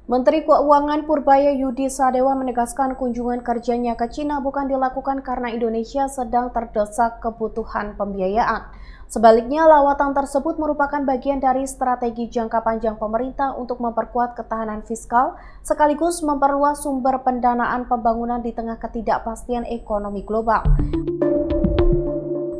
Menteri Keuangan Purbaya Yudi Sadewa menegaskan kunjungan kerjanya ke Cina bukan dilakukan karena Indonesia sedang terdesak kebutuhan pembiayaan. Sebaliknya, lawatan tersebut merupakan bagian dari strategi jangka panjang pemerintah untuk memperkuat ketahanan fiskal sekaligus memperluas sumber pendanaan pembangunan di tengah ketidakpastian ekonomi global.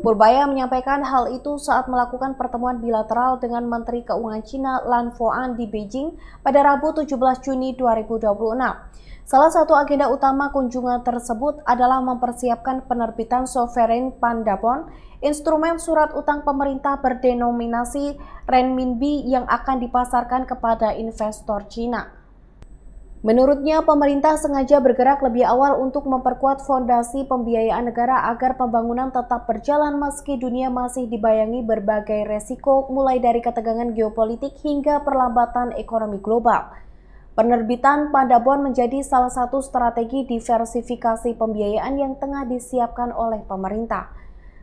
Purbaya menyampaikan hal itu saat melakukan pertemuan bilateral dengan Menteri Keuangan Cina Lan Foan di Beijing pada Rabu 17 Juni 2026. Salah satu agenda utama kunjungan tersebut adalah mempersiapkan penerbitan sovereign Pandabon, instrumen surat utang pemerintah berdenominasi renminbi yang akan dipasarkan kepada investor Cina. Menurutnya, pemerintah sengaja bergerak lebih awal untuk memperkuat fondasi pembiayaan negara agar pembangunan tetap berjalan meski dunia masih dibayangi berbagai resiko mulai dari ketegangan geopolitik hingga perlambatan ekonomi global. Penerbitan Pandabon menjadi salah satu strategi diversifikasi pembiayaan yang tengah disiapkan oleh pemerintah.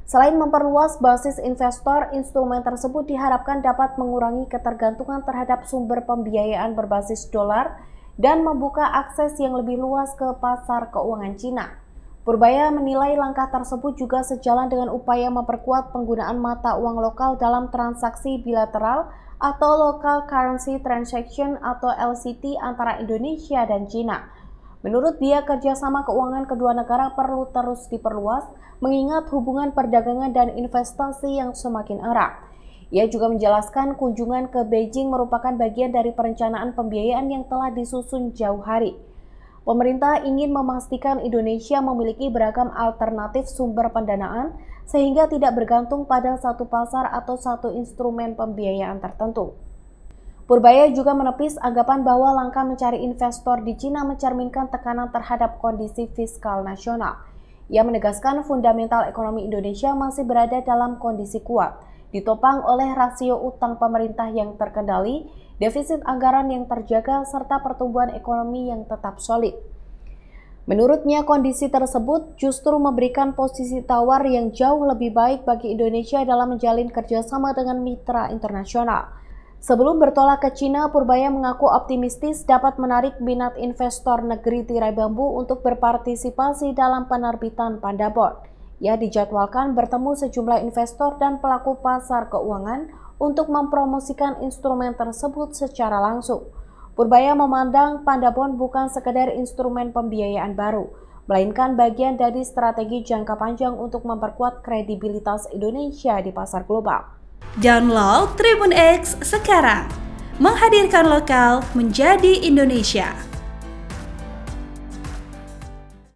Selain memperluas basis investor, instrumen tersebut diharapkan dapat mengurangi ketergantungan terhadap sumber pembiayaan berbasis dolar dan membuka akses yang lebih luas ke pasar keuangan Cina. Purbaya menilai langkah tersebut juga sejalan dengan upaya memperkuat penggunaan mata uang lokal dalam transaksi bilateral atau Local Currency Transaction atau LCT antara Indonesia dan Cina. Menurut dia, kerjasama keuangan kedua negara perlu terus diperluas, mengingat hubungan perdagangan dan investasi yang semakin erat. Ia juga menjelaskan kunjungan ke Beijing merupakan bagian dari perencanaan pembiayaan yang telah disusun jauh hari. Pemerintah ingin memastikan Indonesia memiliki beragam alternatif sumber pendanaan sehingga tidak bergantung pada satu pasar atau satu instrumen pembiayaan tertentu. Purbaya juga menepis anggapan bahwa langkah mencari investor di Cina mencerminkan tekanan terhadap kondisi fiskal nasional. Ia menegaskan fundamental ekonomi Indonesia masih berada dalam kondisi kuat, ditopang oleh rasio utang pemerintah yang terkendali, defisit anggaran yang terjaga, serta pertumbuhan ekonomi yang tetap solid. Menurutnya, kondisi tersebut justru memberikan posisi tawar yang jauh lebih baik bagi Indonesia dalam menjalin kerjasama dengan mitra internasional. Sebelum bertolak ke Cina, Purbaya mengaku optimistis dapat menarik minat investor negeri tirai bambu untuk berpartisipasi dalam penerbitan Pandabon. Ia dijadwalkan bertemu sejumlah investor dan pelaku pasar keuangan untuk mempromosikan instrumen tersebut secara langsung. Purbaya memandang Pandabon bukan sekedar instrumen pembiayaan baru, melainkan bagian dari strategi jangka panjang untuk memperkuat kredibilitas Indonesia di pasar global. Download Tribun X sekarang, menghadirkan lokal menjadi Indonesia.